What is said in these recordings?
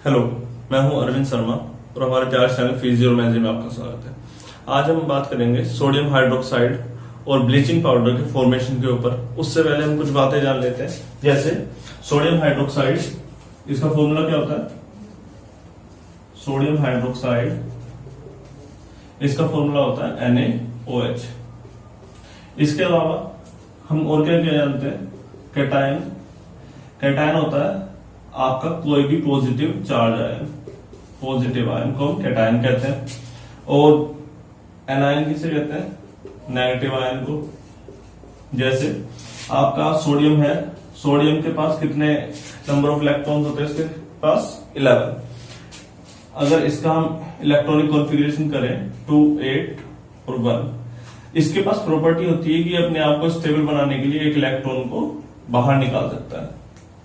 Hello, मैं हूं अरविंद शर्मा और हमारे प्यारे चैनल फिजियोलॉजी में आपका स्वागत है। आज हम बात करेंगे सोडियम हाइड्रोक्साइड और ब्लीचिंग पाउडर के फॉर्मेशन के ऊपर। उससे पहले हम कुछ बातें जान लेते हैं, जैसे सोडियम हाइड्रोक्साइड, इसका फॉर्मूला क्या होता है? सोडियम हाइड्रोक्साइड, इसका फॉर्मूला होता है NaOH। इसके अलावा हम और क्या क्या जानते हैं? कैटायन। कैटायन होता है आपका कोई भी positive charge ion, positive ion को हम कैटायन कहते हैं। और एनायन किसे कहते हैं? नेगेटिव आयन को। जैसे आपका सोडियम है, सोडियम के पास कितने नंबर ऑफ इलेक्ट्रॉन्स होते हैं? इसके पास 11। अगर इसका हम इलेक्ट्रॉनिक कॉन्फ़िगरेशन करें 2, 8 और 1, इसके पास प्रॉपर्टी होती है कि अपने आप को स्टेबल बनाने के लिए एक इलेक्ट्रॉन को बाहर निकाल सकता है।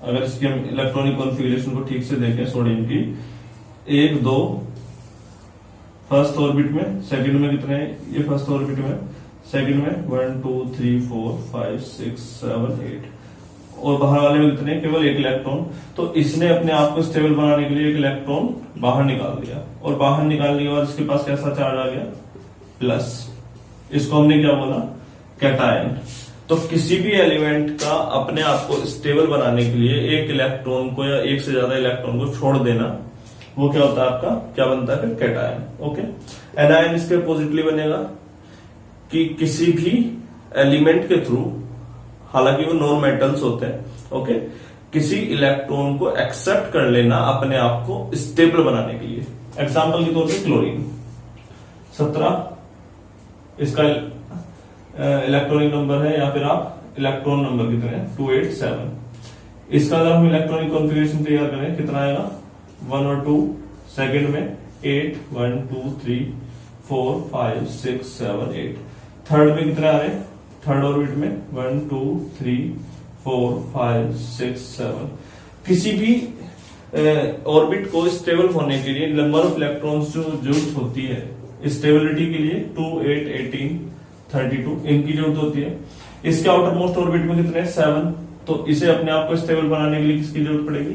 अगर इसकी हम इलेक्ट्रॉनिक कॉन्फ़िगरेशन को ठीक से देखें सोडियम की, 1, 2 फर्स्ट ऑर्बिट में, सेकंड में कितने हैं? ये फर्स्ट ऑर्बिट में, सेकंड में 1, 2, 3, 4, 5, 6, 7, 8 और बाहर वाले में कितने? केवल एक इलेक्ट्रॉन। तो इसने अपने आप को स्टेबल बनाने के लिए एक इलेक्ट्रॉन बाहर निकाल दिया और बाहर निकालने के बाद इसके पास कैसा चार्ज आ गया? प्लस। इसको हमने क्या बोला? कैटायन। तो किसी भी एलिमेंट का अपने आप को स्टेबल बनाने के लिए एक इलेक्ट्रॉन को या एक से ज्यादा इलेक्ट्रॉन को छोड़ देना, वो क्या होता है? आपका क्या बनता है? फिर कैटायन। ओके। एनायन इसके अपोजिटली बनेगा कि किसी भी एलिमेंट के थ्रू, हालांकि वो नॉन मेटल्स होते हैं, ओके, किसी इलेक्ट्रॉन को एक्सेप्ट कर लेना अपने आप को स्टेबल बनाने के लिए। एग्जाम्पल के तौर पर क्लोरीन 17, इसका इलेक्ट्रॉनिक नंबर है, या फिर आप इलेक्ट्रॉन नंबर कितने हैं? 287। इसका अगर हम इलेक्ट्रॉनिक कॉन्फ़िगरेशन तैयार करें, कितना आएगा? 1 और 2, सेकंड में 8, 1, 2, 3, 4, 5, 6, 7, 8। थर्ड में कितने आ रहे हैं? थर्ड ऑर्बिट में 1, 2, 3, 4, 5, 6, 7। किसी भी ऑर्बिट को स्टेबल होने के लिए नंबर ऑफ इलेक्ट्रॉन्स जो जरूरत होती है स्टेबिलिटी के लिए 2, 8, 18, 32 इनकी जरूरत होती है। इसके आउटर मोस्ट ऑर्बिट में कितने? 7। तो इसे अपने आप को स्टेबल बनाने के लिए किसकी जरूरत पड़ेगी?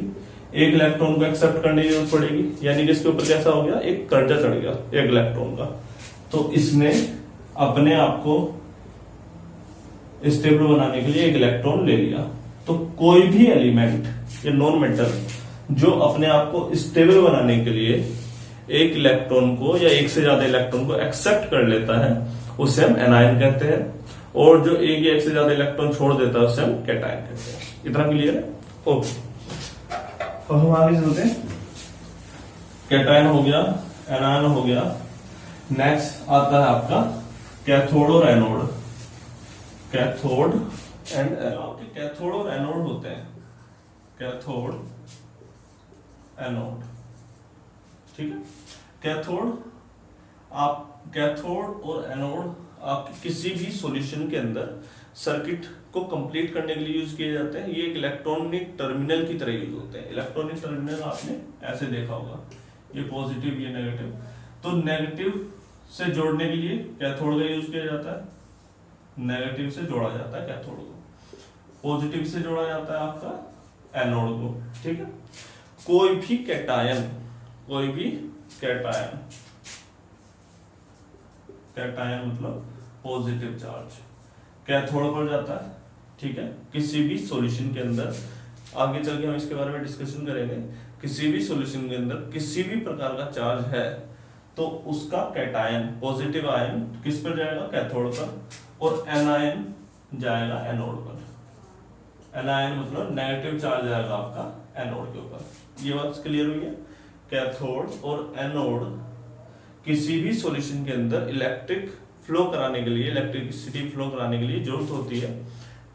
एक इलेक्ट्रॉन को एक्सेप्ट करने की जरूरत पड़ेगी, यानी कि इसके ऊपर कैसा हो गया? एक कर्जा चढ़ गया एक इलेक्ट्रॉन का। तो इसने अपने आप को स्टेबल बनाने के लिए एक इलेक्ट्रॉन ले लिया। तो कोई भी एलिमेंट या नॉन मेटल जो अपने आप को स्टेबल बनाने के लिए एक इलेक्ट्रॉन को या एक से ज्यादा इलेक्ट्रॉन को एक्सेप्ट कर लेता है, उसे हम एनायन कहते हैं। और जो एक या एक से ज्यादा इलेक्ट्रॉन छोड़ देता है, उसे हम कैटायन कहते हैं। इतना क्लियर है? ओके। अब हम आगे चलते हैं। कैटायन हो गया, एनायन हो गया। नेक्स्ट आता है आपका कैथोड और anode. Cathode and anode. Cathode और एनोड होते हैं, कैथोड, एनोड, ठीक है। कैथोड और एनोड आप किसी भी सॉल्यूशन के अंदर सर्किट को कंप्लीट करने के लिए यूज किए जाते हैं। ये एक इलेक्ट्रॉनिक टर्मिनल की तरह यूज होते हैं। इलेक्ट्रॉनिक टर्मिनल आपने ऐसे देखा होगा, ये पॉजिटिव, ये नेगेटिव। तो नेगेटिव से जोड़ने के लिए कैथोड का यूज किया जाता है, नेगेटिव से जोड़ा जाता है कैथोड को, पॉजिटिव से जोड़ा जाता है आपका एनोड को, ठीक है। कोई भी कैटायन, कैटायन मतलब पॉजिटिव चार्ज, कैथोड पर जाता है, ठीक है। किसी भी सॉल्यूशन के अंदर, आगे चल के हम इसके बारे में डिस्कशन करेंगे, किसी भी सॉल्यूशन के अंदर किसी भी प्रकार का चार्ज है तो उसका कैटायन, पॉजिटिव आयन किस पर जाएगा? कैथोड पर, और एनायन जाएगा एनोड पर। एनायन मतलब नेगेटिव चार्ज जाएगा आपका एनोड के ऊपर। ये बात क्लियर हुई है? कैथोड और एनोड किसी भी सॉल्यूशन के अंदर इलेक्ट्रिक फ्लो कराने के लिए, इलेक्ट्रिसिटी फ्लो कराने के लिए जरूरत होती है।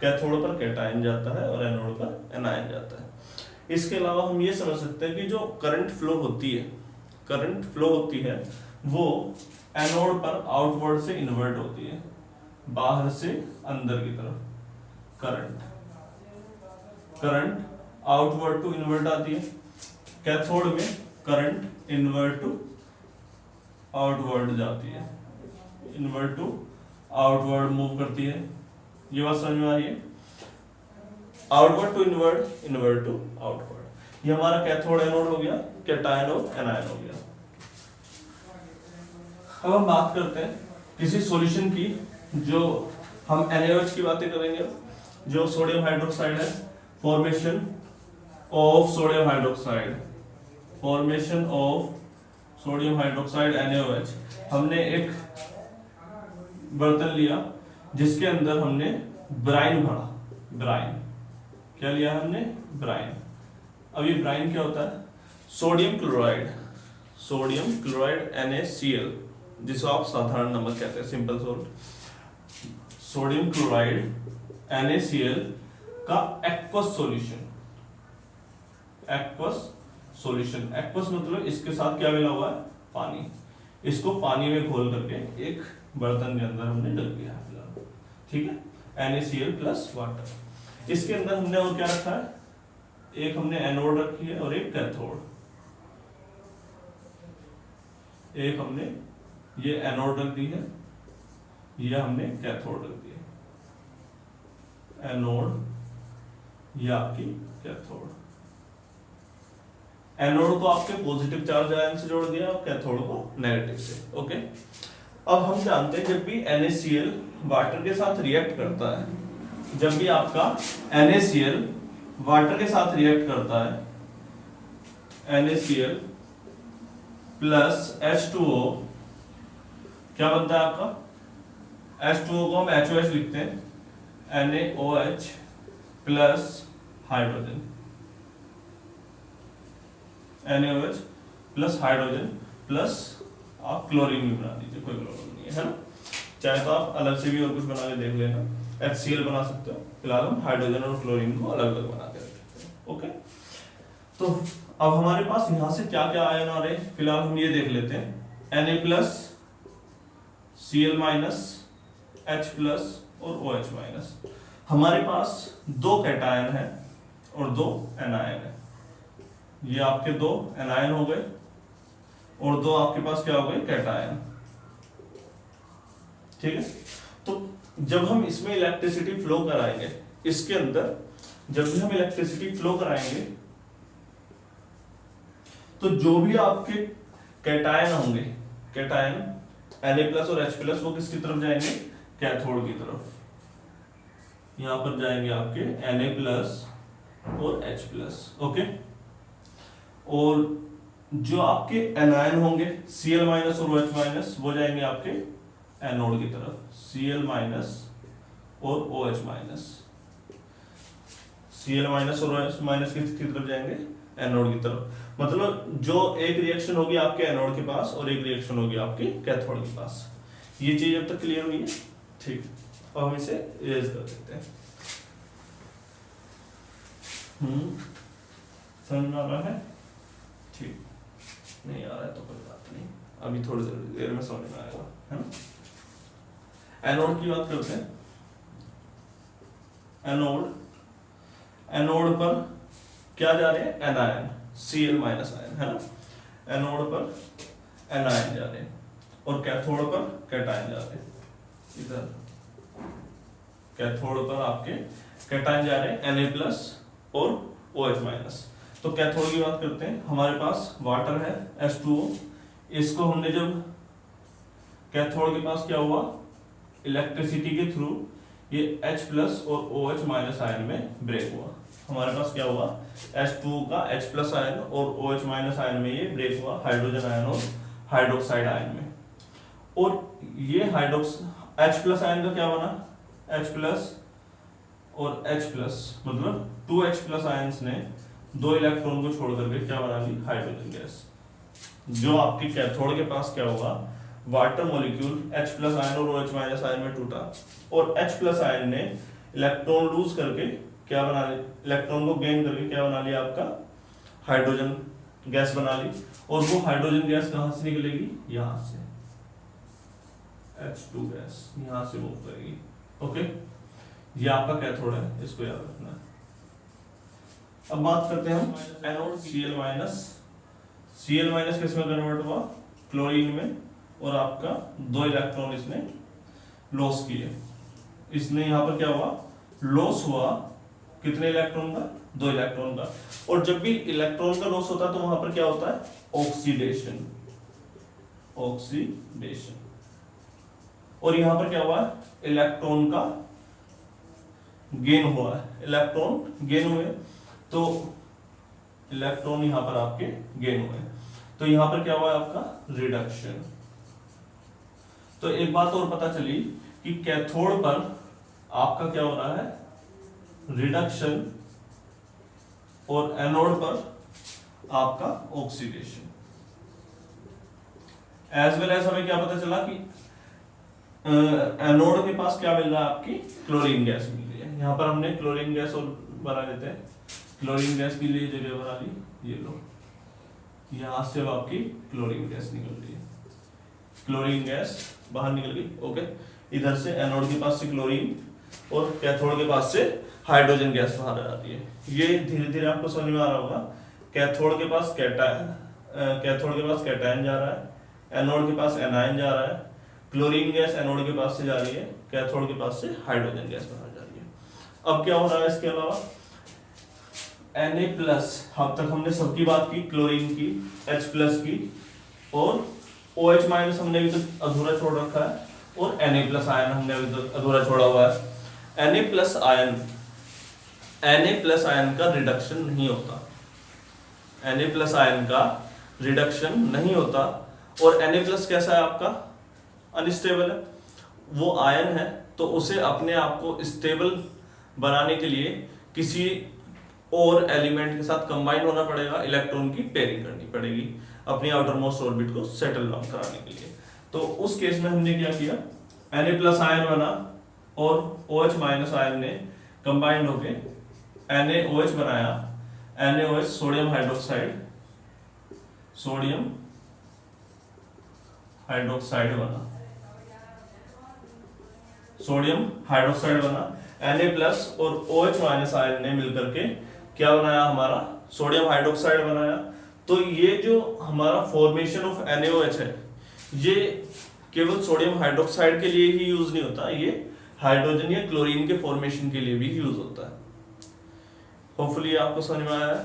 कैथोड पर कैटायन जाता है और एनोड पर एनायन जाता है। इसके अलावा हम ये समझ सकते हैं कि जो करंट फ्लो होती है वो एनोड पर आउटवर्ड से इनवर्ट होती है, बाहर से अंदर की तरफ। करंट आउटवर्ड टू इनवर्ट आती है, कैथोड में करंट इनवर्ट टू आउटवर्ड जाती है, इनवर्ट टू आउटवर्ड मूव करती है। ये बात समझ में आ रही है? Outward to inward, inward to outward. ये हमारा कैथोड एनोड हो गया, कैटायन और एनायन हो गया। अब हम बात करते हैं किसी सॉल्यूशन की, जो हम NaOH की बातें करेंगे, जो सोडियम हाइड्रोक्साइड है, formation of sodium hydroxide, formation of sodium hydroxide NaOH। हमने एक बर्तन लिया जिसके अंदर हमने ब्राइन भरा, ब्राइन क्या लिया हमने, ब्राइन। अब ये ब्राइन क्या होता है, sodium chloride, sodium chloride NaCl, जिसको आप साधारण नमक कहते हैं, simple salt. Sodium chloride NaCl का aqueous solution, aqueous solution, aqueous मतलब इसके साथ क्या मिला हुआ है, पानी। इसको पानी में घोल करके एक बर्तन के अंदर हमने डाल दिया है, ठीक है, NaCl प्लस वाटर। इसके अंदर हमने और क्या रखा है, एक हमने एनोड रखी है और एक कैथोड। एक हमने ये एनोड रख दी है, ये हमने कैथोड रख दी है, एनोड ये आपकी कैथोड। एनोड को आपके पॉजिटिव चार्ज आयन से जोड़ दिया और कैथोड को नेगेटिव से, ओके। अब हम जानते हैं जब भी NaCl वाटर के साथ रिएक्ट करता है, जब भी आपका NaCl वाटर के साथ रिएक्ट करता है, NaCl प्लस H2O क्या बनता है आपका, H2O को हम HOH लिखते हैं, NaOH plus hydrogen, NaOH plus hydrogen plus आप क्लोरीन भी बना दीजिए, कोई प्रॉब्लम नहीं है ना। चाहे तो आप अलग से भी और कुछ बना के देख लेना, HCl बना सकते हो। फिलहाल हम हाइड्रोजन और क्लोरीन को अलग अलग बना के रखते हैं, ओके। तो अब हमारे पास यहां से क्या क्या आयन आ रहे हैं, फिलहाल हम ये देख लेते हैं, Na plus, Cl minus, H plus और OH माइनस। हमारे पास दो कैटायन है और दो एनायन है। ये आपके दो एनायन हो गए और दो आपके पास क्या हो गए, कैटायन, ठीक है। तो जब हम इसमें इलेक्ट्रिसिटी फ्लो कराएंगे, इसके अंदर जब भी हम इलेक्ट्रिसिटी फ्लो कराएंगे, तो जो भी आपके कैटायन होंगे, कैटायन Na प्लस और H प्लस, वो किसकी तरफ जाएंगे, कैथोड की तरफ। यहां पर जाएंगे आपके Na प्लस और H प्लस, ओके। और जो आपके एनायन होंगे Cl माइनस और OH माइनस, वो जाएंगे आपके एनोड की तरफ, Cl माइनस और OH माइनस। Cl माइनस और OH माइनस किसकी तरफ जाएंगे, एनोड की तरफ। मतलब जो एक रिएक्शन होगी आपके एनोड के पास और एक रिएक्शन होगी आपके कैथोड के पास। ये चीज अब तक क्लियर हुई है, ठीक। अब हम इसे इरेज कर देते हैं। समझ में आ रहा है, ठीक। नहीं आ रहा है तो कोई बात नहीं, अभी थोड़ी देर में समझ में आएगा, है ना। एनोड की बात करते हैं। एनोड, एनोड पर क्या जा रहे हैं, एनायन, Cl माइनस आयन, है ना। एनोड पर एनायन जा रहे हैं और कैथोड पर कैटायन जा रहे हैं। इधर कैथोड पर आपके कैटायन जा रहे हैं, Na प्लस और OH माइनस। तो कैथोड की बात करते हैं, हमारे पास वाटर है H2O। इसको हमने जब कैथोड के पास क्या हुआ, इलेक्ट्रिसिटी के थ्रू ये H प्लस और OH माइनस आयन में ब्रेक हुआ। हमारे पास क्या हुआ, H2O का H प्लस आयन और OH माइनस आयन में ये ब्रेक हुआ, हाइड्रोजन आयन और हाइड्रोक्साइड आयन में। और ये H प्लस आयन का क्या बना, H प्लस और H प्लस, मतलब 2H प्लस आयंस ने दो इलेक्ट्रॉन को छोड़ करके क्या बना ली, हाइड्रोजन गैस। जो आपके कैथोड के पास क्या हुआ, water molecule H plus ion और OH माइनस आयन में टूटा और H प्लस आयन ने इलेक्ट्रॉन लूज करके क्या बना लिया, इलेक्ट्रॉन को गेन करके क्या बना लिया, आपका हाइड्रोजन गैस बना ली। और वो हाइड्रोजन गैस कहां से निकलेगी, यहां से, H2 गैस यहां से मूव करेगी, ओके। ये आपका कैथोड है, इसको याद रखना है। अब बात करते हैं हम anode, Cl minus. Cl minus किसमें कन्वर्ट हुआ, क्लोरीन में, और आपका दो इलेक्ट्रॉन इसने लॉस किए। इसने यहां पर क्या हुआ, लॉस हुआ कितने इलेक्ट्रॉन का? 2 इलेक्ट्रॉन का। और जब भी इलेक्ट्रॉन का लॉस होता है तो वहां पर क्या होता है? ऑक्सीडेशन। ऑक्सीडेशन। और यहां पर क्या हुआ है? इलेक्ट्रॉन का गेन हुआ है। इलेक्ट्रॉन गेन हुए तो इलेक्ट्रॉन यहां पर आपके गेन हुए, तो यहां पर क्या हुआ है आपका? रिडक्शन। तो एक बात और पता चली कि कैथोड पर आपका क्या हो रहा है? रिडक्शन, और एनोड पर आपका ऑक्सीडेशन। एज वेल एज हमें क्या पता चला कि एनोड के पास क्या मिल रहा है? आपकी क्लोरीन गैस मिल रही है। यहां पर हमने क्लोरीन गैस और बना लेते हैं। क्लोरीन गैस के लिए जगह बना ली, ये लो, यहां से आपकी क्लोरीन गैस निकल रही है। क्लोरीन गैस बाहर निकल गई। ओके, इधर से एनोड के पास से क्लोरीन और कैथोड के पास से हाइड्रोजन गैस बाहर आ रही है। ये धीरे धीरे आपको समझ में आ रहा होगा। कैथोड के पास कैटायन जा रहा है, एनोड के पास एनायन जा रहा है, क्लोरीन गैस एनोड के पास से जा रही है, कैथोड के पास से हाइड्रोजन गैस बाहर जा रही है। अब क्या हो रहा है इसके अलावा? Na+, अब तक हमने सबकी बात की, क्लोरीन की, H+ की, और OH- हमने अभी तक अधूरा छोड़ रखा है, और Na+ आयन हमने अभी तक अधूरा छोड़ा हुआ है। Na+ आयन का रिडक्शन नहीं होता। Na+ आयन का रिडक्शन नहीं होता। और Na+ कैसा है आपका? अनस्टेबल है। वो आयन है तो उसे अपने आप को स्टेबल बनाने के लिए किसी और एलिमेंट के साथ कंबाइन होना पड़ेगा, इलेक्ट्रॉन की पेयरिंग करनी पड़ेगी अपनी आउटर मोस्ट ऑर्बिट को सेटल डाउन कराने के लिए। तो उस केस में हमने क्या किया? Na+ आयन बना और OH- आयन ने कंबाइंड होके NaOH बनाया। NaOH सोडियम हाइड्रोक्साइड बना, सोडियम हाइड्रोक्साइड बना। Na+ और OH- आयन ने मिलकर के क्या बनाया? हमारा सोडियम हाइड्रोक्साइड बनाया। तो ये जो हमारा फॉर्मेशन ऑफ NaOH है, ये केवल सोडियम हाइड्रोक्साइड के लिए ही यूज नहीं होता, ये हाइड्रोजन या क्लोरीन के फॉर्मेशन के लिए भी यूज होता है। होपफुली आपको समझ में आया है?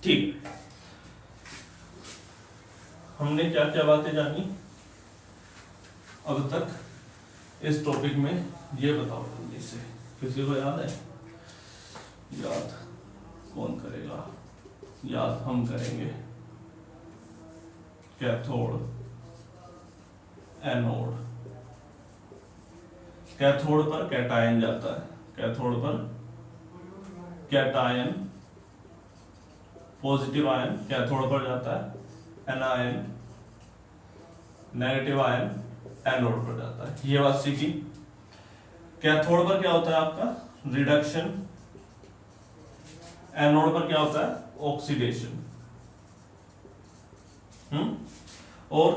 ठीक, हमने क्या क्या बातें जानी अब तक इस टॉपिक में? ये बताओ जल्दी से, किसी को याद है? याद कौन करेगा? याद हम करेंगे। Cathode, anode. कैथोड पर कैटायन जाता है, कैथोड पर कैटायन, पॉजिटिव आयन कैथोड पर जाता है, एनायन नेगेटिव आयन एनोड पर जाता है। ये बात सीखी। कैथोड पर क्या होता है आपका? रिडक्शन। एनोड पर क्या होता है? ऑक्सीडेशन। और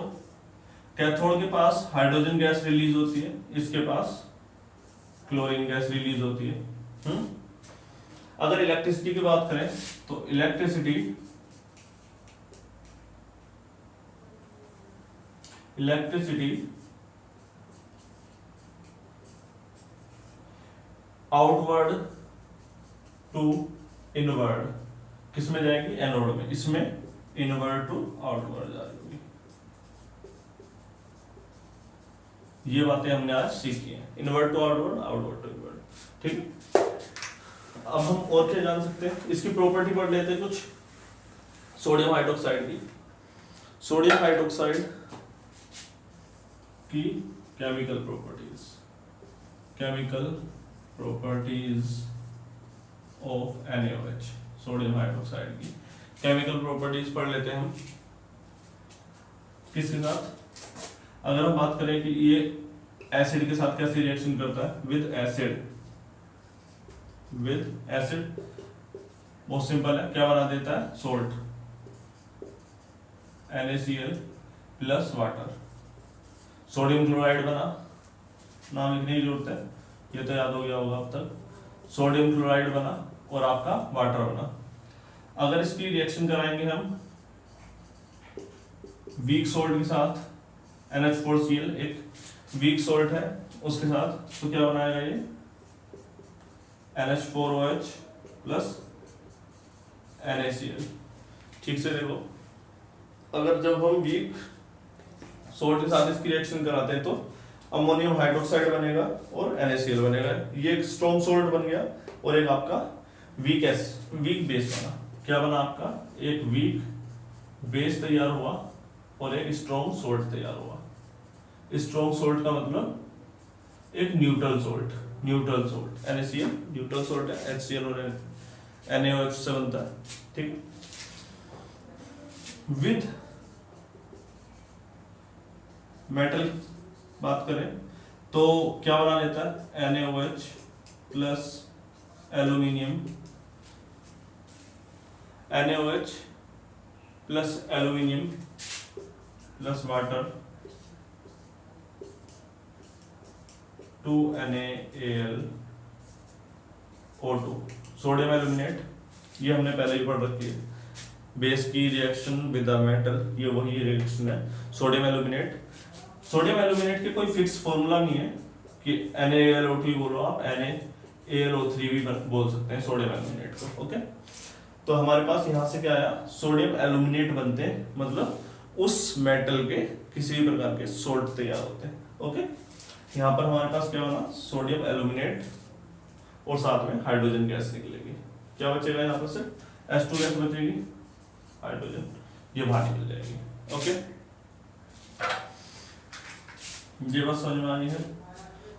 कैथोड के पास हाइड्रोजन गैस रिलीज होती है, इसके पास क्लोरीन गैस रिलीज होती है। अगर इलेक्ट्रिसिटी की बात करें तो इलेक्ट्रिसिटी आउटवर्ड टू इनवर्ड किस में जाएगी? एनोड में। इसमें इनवर्ड टू आउटवर्ड जाएगी। ये बातें हमने आज सीखी हैं, inward to outward, outward to inward. ठीक, अब हम और क्या जान सकते हैं? इसकी प्रॉपर्टी पढ़ लेते हैं कुछ सोडियम हाइड्रोक्साइड की। सोडियम हाइड्रोक्साइड की chemical properties of NaOH। Sodium hydroxide की केमिकल प्रॉपर्टीज पढ़ लेते हैं हम। किसके साथ? अगर हम बात करें कि ये एसिड के साथ कैसे रिएक्शन करता है? विद एसिड बहुत सिंपल है, क्या बना देता है? Salt, NaCl plus water. Sodium chloride बना, नाम लिखने की जरूरत है, ये तो याद हो गया होगा अब तक। सोडियम क्लोराइड बना और आपका वाटर बना। अगर इसकी रिएक्शन कराएंगे हम वीक सोल्ट के साथ, NH4Cl एक वीक सोल्ट है उसके साथ, तो क्या बनाएगा ये? NH4OH plus NaCl। ठीक से देखो, अगर जब हम वीक सोल्ट के साथ इसकी रिएक्शन कराते हैं तो अमोनियम हाइड्रोक्साइड बनेगा और NaCl बनेगा। ये एक स्ट्रॉन्ग सोल्ट बन गया और एक आपका वीक बेस बना। क्या बना आपका? एक वीक बेस तैयार हुआ और एक स्ट्रॉन्ग सोल्ट तैयार हुआ। स्ट्रॉन्ग सोल्ट का मतलब एक neutral salt NaCl neutral salt है, HCl और NaOH से बनता है। ठीक, विद मेटल बात करें तो क्या बना लेता है? NaOH plus aluminium, NaOH plus aluminium plus water 2NaAlO2 sodium aluminate. ये हमने पहले ही पढ़ रखी है, बेस की रिएक्शन विद द मेटल, ये वही रिएक्शन है सोडियम एल्यूमिनेट। सोडियम एल्यूमिनेट के कोई फिक्स फॉर्मूला नहीं है कि NaAlO2 बोलो आप, NaAlO3 भी बोल सकते हैं सोडियम एल्यूमिनेट को। ओके, तो हमारे पास यहाँ से क्या आया? सोडियम एल्यूमिनेट बनते हैं, मतलब उस मेटल के किसी भी प्रकार के सोल्ट तैयार होते हैं। ओके, यहाँ पर हमारे पास क्या बना? सोडियम एल्यूमिनेट और साथ में हाइड्रोजन गैस निकलेगी। क्या बचेगा यहाँ पर से? H2 गैस बचेगी, हाइड्रोजन ये बाहर निकल जाएगी। ओके, ये बात समझ में आई है?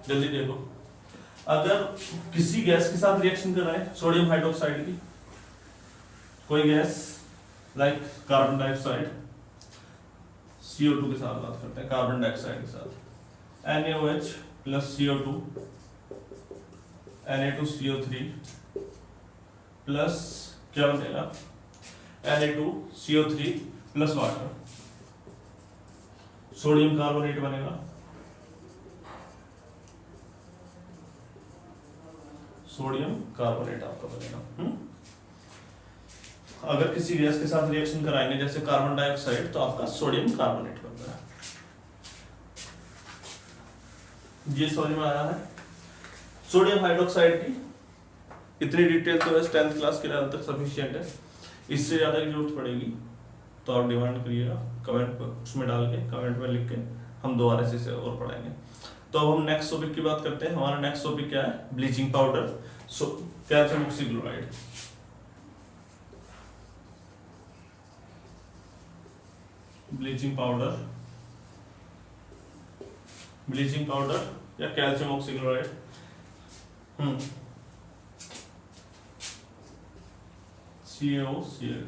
जल्दी देखो, अगर किसी गैस के साथ रिएक्शन कर रहे हैं सोडियम हाइड्रोक्साइड की, कोई gas like carbon dioxide, CO2 के साथ बात करते हैं, कार्बन डाइऑक्साइड के साथ NaOH plus CO2 Na2CO3 plus क्या बनेगा? Na2CO3 plus water, sodium carbonate बनेगा। सोडियम कार्बोनेट आपका बनेगा। अगर किसी गैस के साथ रिएक्शन कराएंगे जैसे कार्बन डाइऑक्साइड, तो आपका सोडियम कार्बोनेट बनता है। ये समझ में आया है? सोडियम हाइड्रोक्साइड की इतनी डिटेल तो बस 10th क्लास के लेवल तक सफिशिएंट है। इससे ज्यादा की जरूरत पड़ेगी तो आप डिमांड करिएगा, कमेंट बॉक्स में डाल के, कमेंट में लिख के हम दोबारा से इसे और पढ़ाएंगे। तो अब हम नेक्स्ट टॉपिक की बात करते हैं। हमारा नेक्स्ट टॉपिक क्या है? Bleaching powder, calcium oxychloride. Bleaching powder या कैल्शियम ऑक्सीक्लोराइड। CaOCl,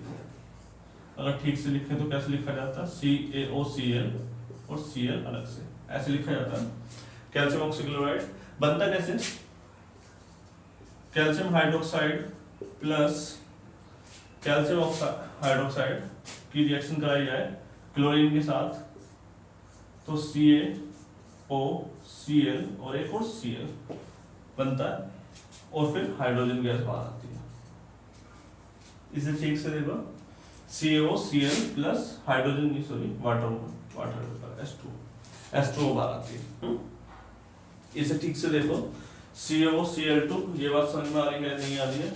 अगर ठीक से लिखें तो कैसे लिखा जाता है? CaOCl और Cl अलग से ऐसे लिखा जाता है। कैल्शियम ऑक्सीक्लोराइड बनता कैसे? Calcium hydroxide plus calcium hydroxide की रिएक्शन कराई जाए क्लोरीन के साथ तो CaOCl और एक और Cl बनता है और फिर हाइड्रोजन गैस बाहर आती है। इसे ठीक से देखो, CaOCl प्लस हाइड्रोजन की वाटर H2O बाहर आती है। इसे ठीक से देखो, CaOCl2, ये बात समझ में आ रही है नहीं आ रही है?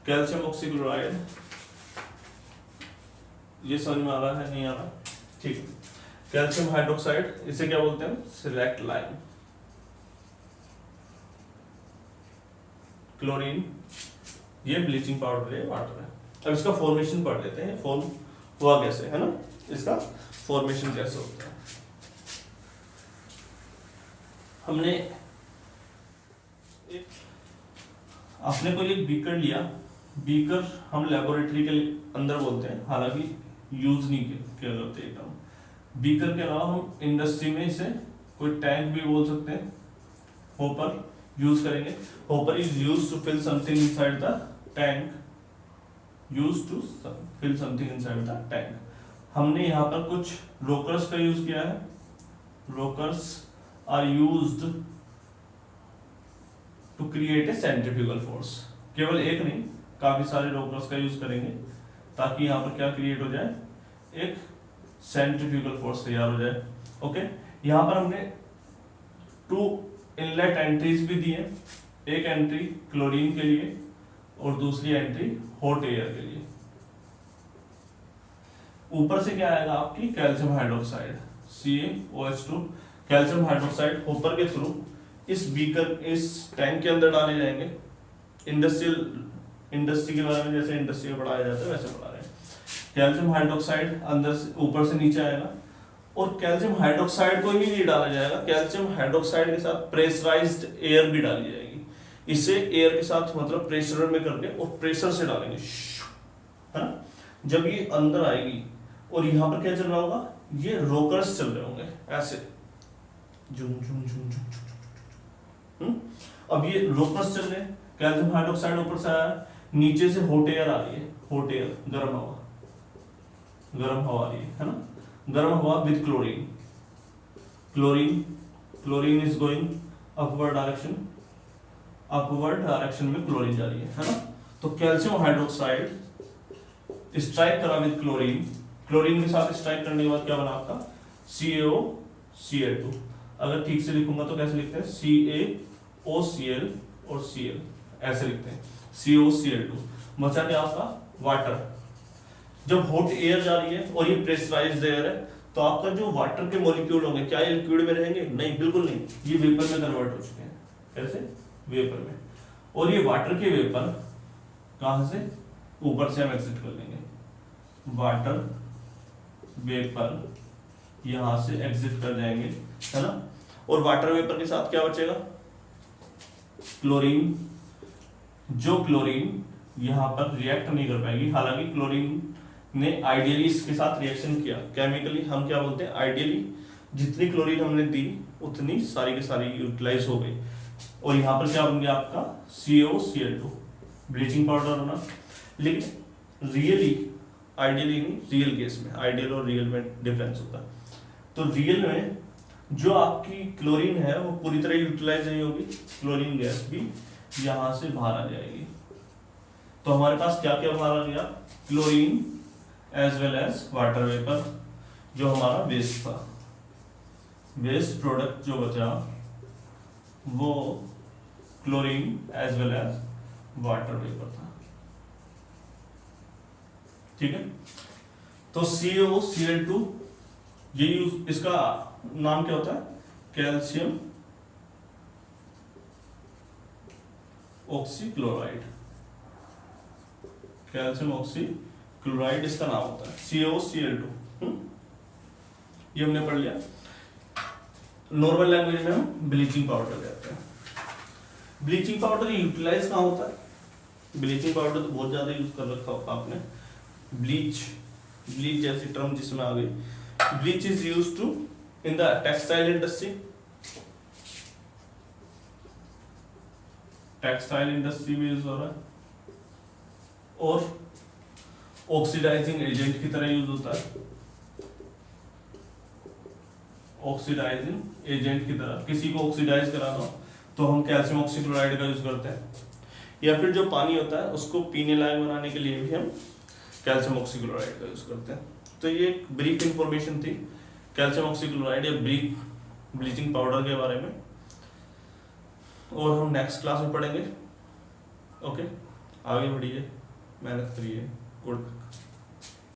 कैल्शियम ऑक्सीक्लोराइड, ये समझ में आ रहा है नहीं आ रहा? ठीक है। कैल्शियम हाइड्रोक्साइड, इसे क्या बोलते हैं? Slaked lime. क्लोरीन, ये ब्लीचिंग पाउडर है, वाटर है। अब इसका फॉर्मेशन पढ़ लेते हैं, फॉर्म हुआ कैसे है ना, इसका फॉर्मेशन कैसे होता है। हमने अपने को एक बीकर लिया, बीकर हम लेबोरेटरी के अंदर बोलते हैं, हालांकि यूज नहीं किया जाते एकदम। बीकर के अलावा हम इंडस्ट्री में इसे कोई टैंक भी बोल सकते हैं, होपर यूज करेंगे। Hopper is used to fill something inside the tank, used to fill something inside the tank. हमने यहाँ पर कुछ रोकर्स का यूज किया है। Rockers are used to create a centrifugal force. केवल एक नहीं, काफी सारे रोकर्स का यूज करेंगे ताकि यहाँ पर क्या क्रिएट हो जाए, एक सेंट्रीफ्यूगल फोर्स तैयार हो जाए। ओके, यहाँ पर हमने 2 इनलेट एंट्रीज भी दी है, एक एंट्री क्लोरीन के लिए और दूसरी एंट्री हॉट एयर के लिए। ऊपर से क्या आएगा आपकी calcium hydroxide CaOH2 calcium hydroxide hopper के थ्रू इस बीकर इस टैंक के अंदर डाले जाएंगे। इंडस्ट्री के बारे में जैसे इंडस्ट्री में पढ़ाया जाता है वैसे पढ़ा रहे हैं। कैल्शियम हाइड्रोक्साइड अंदर से ऊपर से नीचे आएगा और कैल्शियम हाइड्रोक्साइड को ही नहीं डाला जाएगा, कैल्शियम हाइड्रोक्साइड के साथ प्रेशराइज्ड एयर भी डाली जाएगी। इसे एयर के साथ मतलब प्रेशर में करके और प्रेशर से डालेंगे, है ना। जब ये अंदर आएगी और यहाँ पर क्या चल रहा होगा, ये रोकर्स चल रहे होंगे ऐसे झुम झुम झुम झुम। अब ये रोकर्स चल रहे हैं, कैल्शियम हाइड्रोक्साइड ऊपर से आया, नीचे से हॉट एयर आ रही है, हॉट एयर गर्म हवा आ रही है ना, गर्म हवा with chlorine. Chlorine is going upward direction में क्लोरीन जा रही है ना। तो कैल्शियम हाइड्रोक्साइड स्ट्राइक करा विद क्लोरीन के साथ स्ट्राइक करने के बाद क्या बना आपका CaOCl2। अगर ठीक से लिखूंगा तो कैसे लिखते हैं, CaOCl और Cl ऐसे लिखते हैं, CaOCl2। बचा क्या आपका वाटर। जब हॉट एयर जा रही है और ये प्रेशराइज्ड एयर है तो आपका जो वाटर के मॉलिक्यूल होंगे क्या ये लिक्विड में रहेंगे, नहीं बिल्कुल नहीं, ये वेपर में कन्वर्ट हो चुके हैं। कैसे, वेपर में। और ये वाटर के वेपर कहां से, ऊपर से हम एग्जिट कर लेंगे, वाटर वेपर यहां से एग्जिट कर जाएंगे, है ना। और वाटर वेपर के साथ क्या बचेगा, क्लोरीन। जो क्लोरीन यहां पर रिएक्ट नहीं कर पाएगी, हालांकि क्लोरीन ने आइडियली इसके साथ रिएक्शन किया केमिकली, हम क्या बोलते हैं आइडियली, जितनी क्लोरीन हमने दी उतनी सारी की सारी यूटिलाइज हो गई। और यहाँ पर क्या बन गया आपका CaOCl2 ब्लीचिंग पाउडर होना। लेकिन रियली आइडियली नहीं, रियल केस में, आइडियल और रियल में डिफरेंस होता है। तो रियल में जो आपकी क्लोरीन है वो पूरी तरह यूटिलाइज नहीं होगी, क्लोरीन गैस भी यहां से बाहर आ जाएगी। तो हमारे पास क्या क्या बाहर आ गया, chlorine as well as water vapour. जो हमारा वेस्ट था, वेस्ट प्रोडक्ट जो बचा वो chlorine as well as water vapour था। ठीक है, तो CaOCl2 ये यूज, इसका नाम क्या होता है, कैल्शियम ऑक्सीक्लोराइड। कैल्शियम ऑक्सीक्लोराइड इसका नाम होता है, CaOCl2। ये हमने पढ़ लिया। नॉर्मल लैंग्वेज में हम ब्लीचिंग पाउडर कहते हैं। ब्लीचिंग पाउडर यूटिलाइज कहाँ होता है, ब्लीचिंग पाउडर तो बहुत ज्यादा यूज कर रखा होगा आपने। ब्लीच जैसी टर्म जिसमें आ गई, bleach is used to in the textile industry. Textile industry में यूज हो रहा है, और ऑक्सीडाइजिंग एजेंट की तरह यूज होता है। ऑक्सीडाइजिंग एजेंट की तरह, किसी को ऑक्सीडाइज कराना तो हम कैल्शियम ऑक्सीक्लोराइड का यूज करते हैं, या फिर जो पानी होता है उसको पीने लायक बनाने के लिए भी हम कैल्शियम ऑक्सीक्लोराइड का यूज करते हैं। तो ये एक ब्रीफ इंफॉर्मेशन थी कैल्शियम ऑक्सीक्लोराइड या ब्लीचिंग पाउडर के बारे में, और हम नेक्स्ट क्लास में पढ़ेंगे। ओके, आगे बढ़िए, मेहनत करिए, गुड।